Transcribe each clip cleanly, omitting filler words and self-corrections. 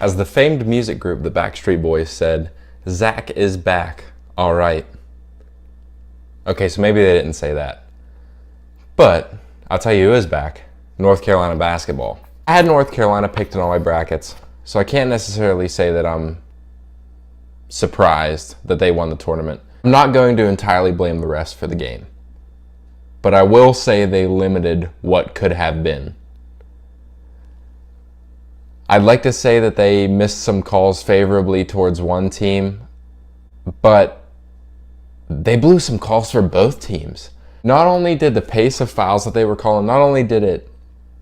As the famed music group, the Backstreet Boys, said, Zach is back. All right. Okay, so maybe they didn't say that. But I'll tell you who is back. North Carolina basketball. I had North Carolina picked in all my brackets, so I can't necessarily say that I'm surprised that they won the tournament. I'm not going to entirely blame the refs for the game, but I will say they limited what could have been. I'd like to say that they missed some calls favorably towards one team, but they blew some calls for both teams. Not only did the pace of fouls that they were calling, not only did it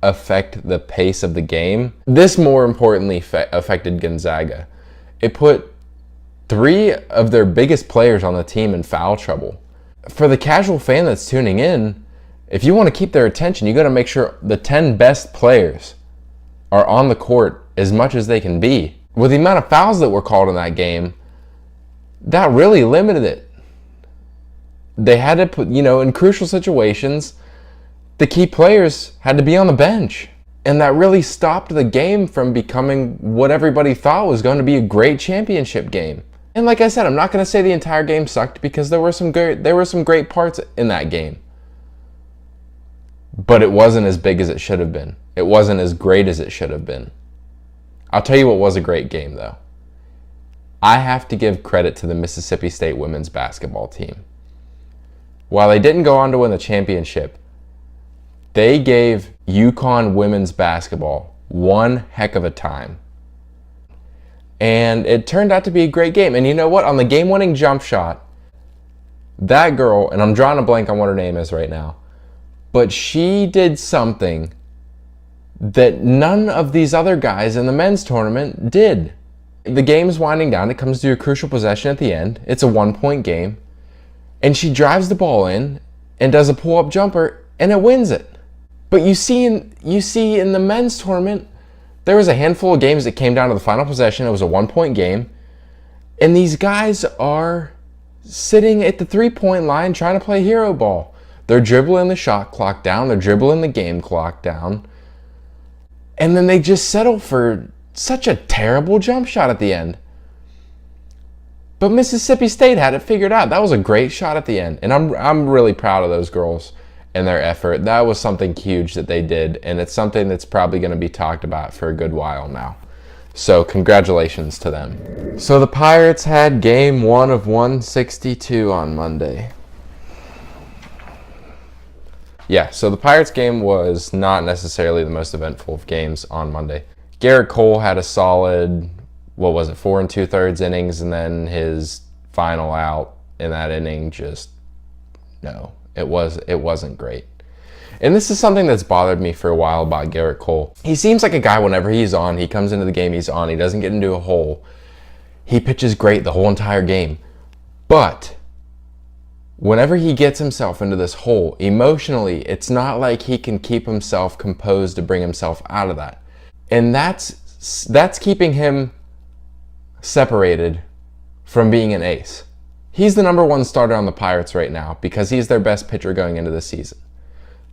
affect the pace of the game, this more importantly affected Gonzaga. It put 3 of their biggest players on the team in foul trouble. For the casual fan that's tuning in, if you want to keep their attention, you got to make sure the 10 best players are on the court as much as they can be. With the amount of fouls that were called in that game, that really limited it. They had to put, in crucial situations, the key players had to be on the bench. And that really stopped the game from becoming what everybody thought was going to be a great championship game. And like I said, I'm not going to say the entire game sucked because there were some great parts in that game. But it wasn't as big as it should have been. It wasn't as great as it should have been. I'll tell you what was a great game, though. I have to give credit to the Mississippi State women's basketball team. While they didn't go on to win the championship, they gave UConn women's basketball one heck of a time. And it turned out to be a great game. And you know what? On the game-winning jump shot, that girl, and I'm drawing a blank on what her name is right now, but she did something that none of these other guys in the men's tournament did. The game's winding down. It comes to a crucial possession at the end. It's a 1-point game. And she drives the ball in and does a pull-up jumper, and it wins it. But you see in the men's tournament, there was a handful of games that came down to the final possession. It was a 1-point game. And these guys are sitting at the 3-point line trying to play hero ball. They're dribbling the shot clock down. They're dribbling the game clock down. And then they just settle for such a terrible jump shot at the end. But Mississippi State had it figured out. That was a great shot at the end. And I'm really proud of those girls and their effort. That was something huge that they did. And it's something that's probably going to be talked about for a good while now. So congratulations to them. So the Pirates had game 1 of 162 on Monday. Yeah, so the Pirates game was not necessarily the most eventful of games on Monday. Garrett Cole had a solid, 4 2/3 innings, and then his final out in that inning it wasn't great. And this is something that's bothered me for a while about Garrett Cole. He seems like a guy, whenever he's on, he comes into the game, he's on, he doesn't get into a hole. He pitches great the whole entire game. But whenever he gets himself into this hole, emotionally, it's not like he can keep himself composed to bring himself out of that. And that's keeping him separated from being an ace. He's the number 1 starter on the Pirates right now because he's their best pitcher going into the season.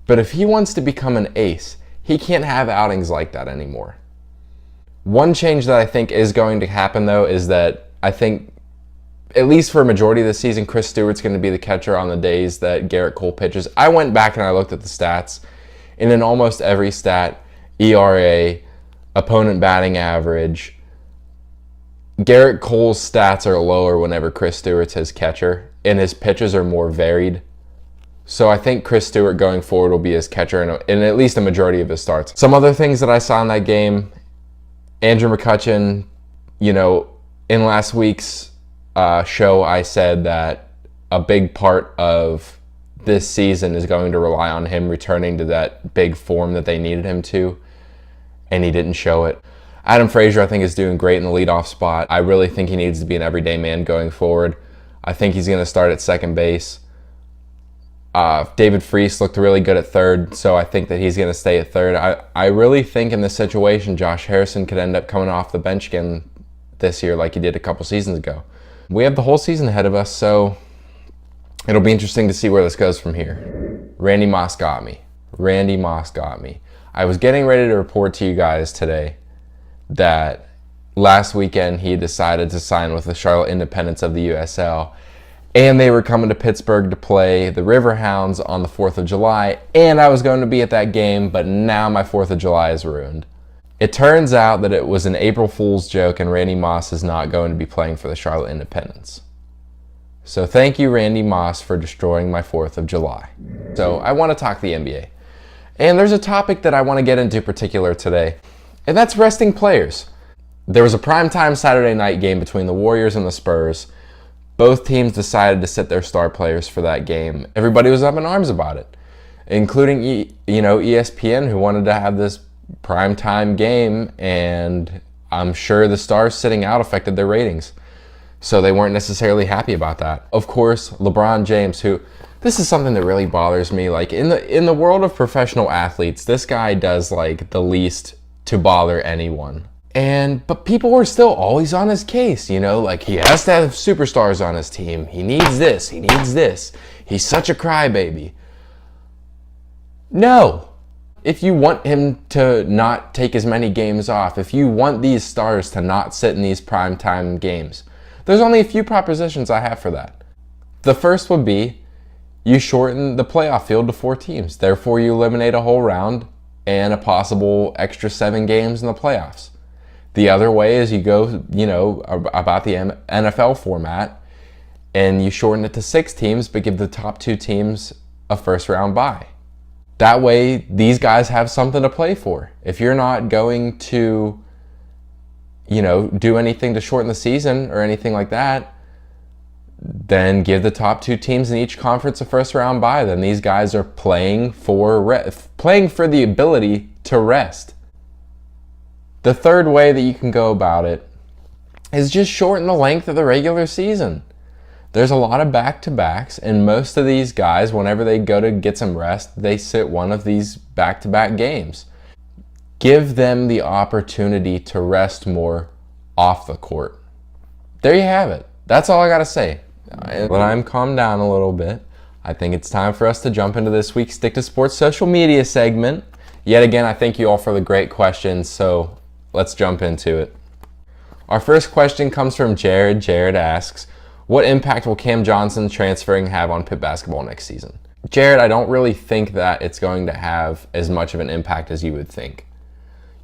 But if he wants to become an ace, he can't have outings like that anymore. One change that I think is going to happen, though, is that I think, at least for a majority of the season, Chris Stewart's going to be the catcher on the days that Garrett Cole pitches. I went back and I looked at the stats, and in almost every stat, ERA, opponent batting average, Garrett Cole's stats are lower whenever Chris Stewart's his catcher, and his pitches are more varied. So I think Chris Stewart going forward will be his catcher in at least a majority of his starts. Some other things that I saw in that game, Andrew McCutchen, in last week's show, I said that a big part of this season is going to rely on him returning to that big form that they needed him to, and he didn't show it. Adam Frazier, I think, is doing great in the leadoff spot. I really think he needs to be an everyday man going forward. I think he's going to start at second base. David Freese looked really good at third, so I think that he's going to stay at third. I really think in this situation, Josh Harrison could end up coming off the bench again this year like he did a couple seasons ago. We have the whole season ahead of us, so it'll be interesting to see where this goes from here. Randy Moss got me. Randy Moss got me. I was getting ready to report to you guys today that last weekend he decided to sign with the Charlotte Independence of the USL. And they were coming to Pittsburgh to play the Riverhounds on the 4th of July. And I was going to be at that game, but now my 4th of July is ruined. It turns out that it was an April Fool's joke and Randy Moss is not going to be playing for the Charlotte Independence. So thank you, Randy Moss, for destroying my 4th of July. So I want to talk the NBA. And there's a topic that I want to get into particular today, and that's resting players. There was a primetime Saturday night game between the Warriors and the Spurs. Both teams decided to sit their star players for that game. Everybody was up in arms about it, including ESPN, who wanted to have this primetime game, and I'm sure the Stars sitting out affected their ratings. So they weren't necessarily happy about that. Of course, LeBron James, who, this is something that really bothers me. Like in the world of professional athletes, this guy does like the least to bother anyone. But people were still always on his case, like he has to have superstars on his team. He needs this, he needs this. He's such a crybaby. No. If you want him to not take as many games off, if you want these stars to not sit in these primetime games, there's only a few propositions I have for that. The first would be you shorten the playoff field to 4 teams. Therefore, you eliminate a whole round and a possible extra 7 games in the playoffs. The other way is you go, about the NFL format and you shorten it to 6 teams, but give the top 2 teams a first round bye. That way, these guys have something to play for. If you're not going to, do anything to shorten the season or anything like that, then give the top 2 teams in each conference a first round bye. Then these guys are playing for the ability to rest. The third way that you can go about it is just shorten the length of the regular season. There's a lot of back-to-backs, and most of these guys, whenever they go to get some rest, they sit one of these back-to-back games. Give them the opportunity to rest more off the court. There you have it. That's all I got to say. When I'm calmed down a little bit, I think it's time for us to jump into this week's Stick to Sports social media segment. Yet again, I thank you all for the great questions, so let's jump into it. Our first question comes from Jared. Jared asks, what impact will Cam Johnson transferring have on Pitt basketball next season? Jared, I don't really think that it's going to have as much of an impact as you would think.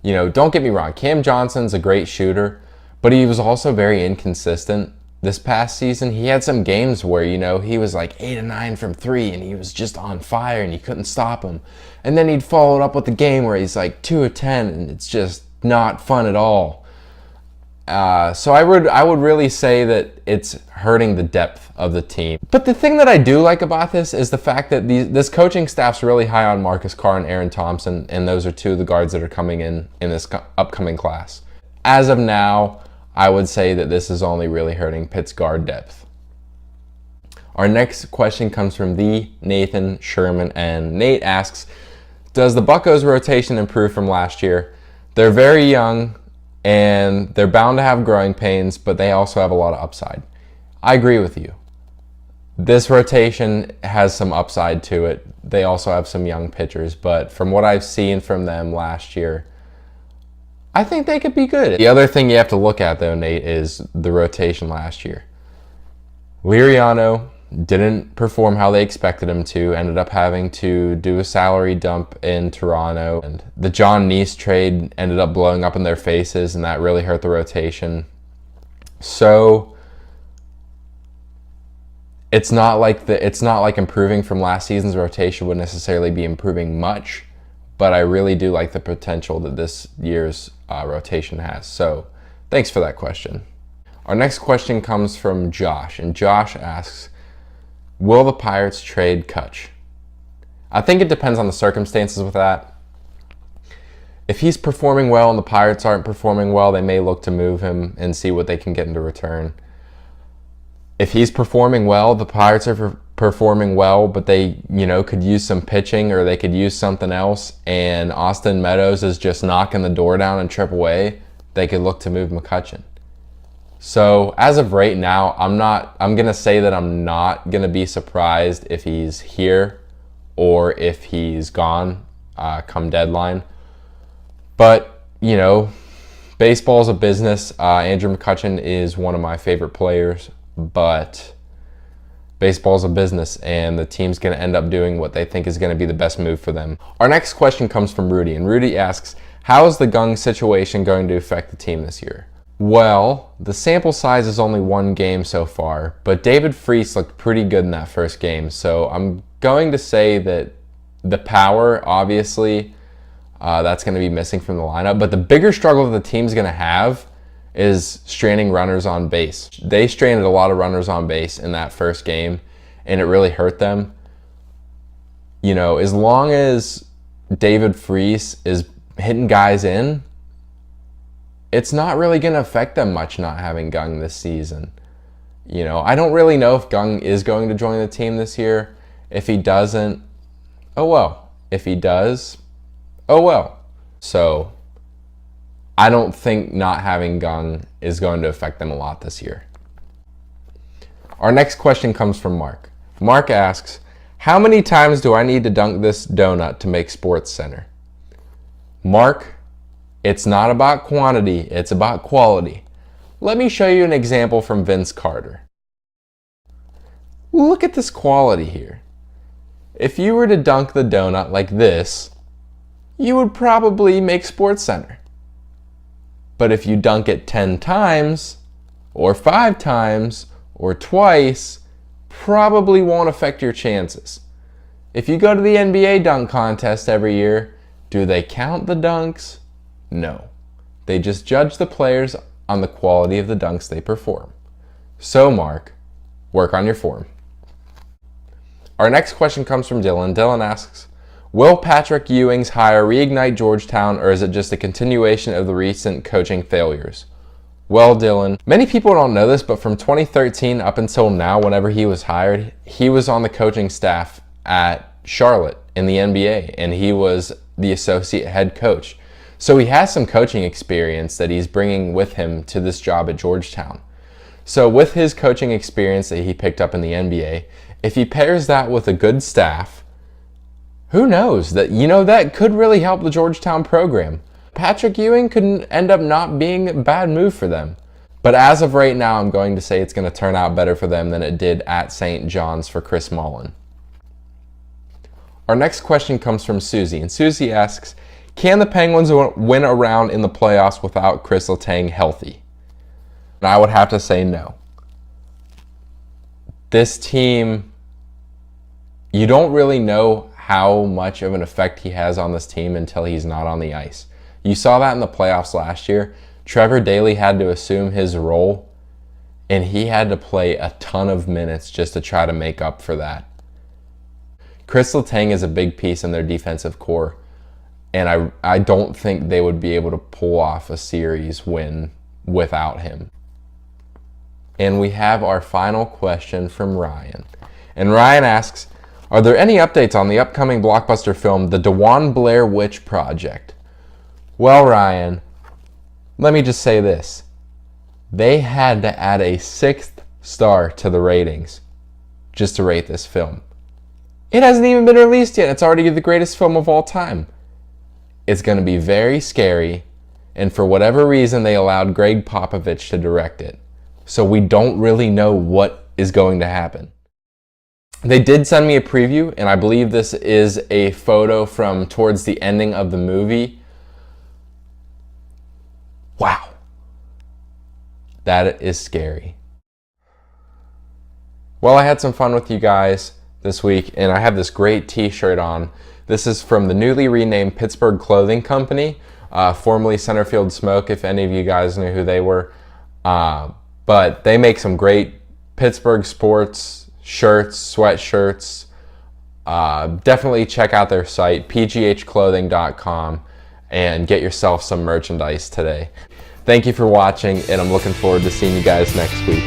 Don't get me wrong, Cam Johnson's a great shooter, but he was also very inconsistent. This past season, he had some games where, he was like 8 of 9 from 3 and he was just on fire and you couldn't stop him. And then he'd follow it up with the game where he's like 2 of 10 and it's just not fun at all. So I would really say that it's hurting the depth of the team. But the thing that I do like about this is the fact that this coaching staff's really high on Marcus Carr and Aaron Thompson, and those are 2 of the guards that are coming in this upcoming class. As of now, I would say that this is only really hurting Pitt's guard depth. Our next question comes from the Nathan Sherman, and Nate asks, does the Buccos rotation improve from last year? They're very young, and they're bound to have growing pains, but they also have a lot of upside. I agree with you. This rotation has some upside to it. They also have some young pitchers, but from what I've seen from them last year, I think they could be good. The other thing you have to look at, though, Nate, is the rotation last year. Liriano didn't perform how they expected him to, ended up having to do a salary dump in Toronto. And the John Neese trade ended up blowing up in their faces, and that really hurt the rotation. So it's not like improving from last season's rotation would necessarily be improving much, but I really do like the potential that this year's rotation has. So thanks for that question. Our next question comes from Josh, and Josh asks, will the Pirates trade Kutch? I think it depends on the circumstances with that. If he's performing well and the Pirates aren't performing well, they may look to move him and see what they can get into return. If he's performing well, the Pirates are performing well, but they, could use some pitching or they could use something else, and Austin Meadows is just knocking the door down in AAA, they could look to move McCutchen. So as of right now, I'm going to say that I'm not going to be surprised if he's here or if he's gone come deadline. But, Baseball's a business. Andrew McCutchen is one of my favorite players, but baseball's a business, and the team's going to end up doing what they think is going to be the best move for them. Our next question comes from Rudy, and Rudy asks, how is the Gung situation going to affect the team this year? Well, the sample size is only one game so far, but David Freese looked pretty good in that first game, so I'm going to say that the power, obviously, that's going to be missing from the lineup, but the bigger struggle that the team's going to have is stranding runners on base. They stranded a lot of runners on base in that first game, and it really hurt them. You know, as long as David Freese is hitting guys in, it's not really going to affect them much not having Gung this season. You know, I don't really know if Gung is going to join the team this year. If he doesn't, oh well. If he does, oh well. So I don't think not having Gung is going to affect them a lot this year. Our next question comes from Mark. Mark asks, how many times do I need to dunk this donut to make Sports Center? Mark, it's not about quantity, it's about quality. Let me show you an example from Vince Carter. Look at this quality here. If you were to dunk the donut like this, you would probably make Sports Center. But if you dunk it 10 times, or 5 times, or twice, probably won't affect your chances. If you go to the NBA dunk contest every year, do they count the dunks? No. They just judge the players on the quality of the dunks they perform. So, Mark, work on your form. Our next question comes from Dylan. Dylan asks, will Patrick Ewing's hire reignite Georgetown, or is it just a continuation of the recent coaching failures? Well, Dylan, many people don't know this, but from 2013 up until now, whenever he was hired, he was on the coaching staff at Charlotte in the NBA, and he was the associate head coach. So he has some coaching experience that he's bringing with him to this job at Georgetown. So with his coaching experience that he picked up in the NBA, if he pairs that with a good staff, who knows, that could really help the Georgetown program. Patrick Ewing could end up not being a bad move for them. But as of right now, I'm going to say it's going to turn out better for them than it did at St. John's for Chris Mullin. Our next question comes from Susie, and Susie asks, can the Penguins win a round in the playoffs without Chris Letang healthy? And I would have to say no. This team, you don't really know how much of an effect he has on this team until he's not on the ice. You saw that in the playoffs last year. Trevor Daley had to assume his role, and he had to play a ton of minutes just to try to make up for that. Chris Letang is a big piece in their defensive core, and I don't think they would be able to pull off a series win without him. And we have our final question from Ryan. And Ryan asks, are there any updates on the upcoming blockbuster film, The DeJuan Blair Witch Project? Well, Ryan, let me just say this. They had to add a 6th star to the ratings just to rate this film. It hasn't even been released yet. It's already the greatest film of all time. It's going to be very scary, and for whatever reason, they allowed Greg Popovich to direct it. So we don't really know what is going to happen. They did send me a preview, and I believe this is a photo from towards the ending of the movie. Wow. That is scary. Well, I had some fun with you guys this week, and I have this great t-shirt on. This is from the newly renamed Pittsburgh Clothing Company, formerly Centerfield Smoke, if any of you guys knew who they were. But they make some great Pittsburgh sports shirts, sweatshirts. Definitely check out their site, pghclothing.com, and get yourself some merchandise today. Thank you for watching, and I'm looking forward to seeing you guys next week.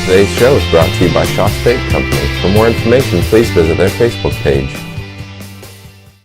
Today's show is brought to you by Shaw State Company. For more information, please visit their Facebook page.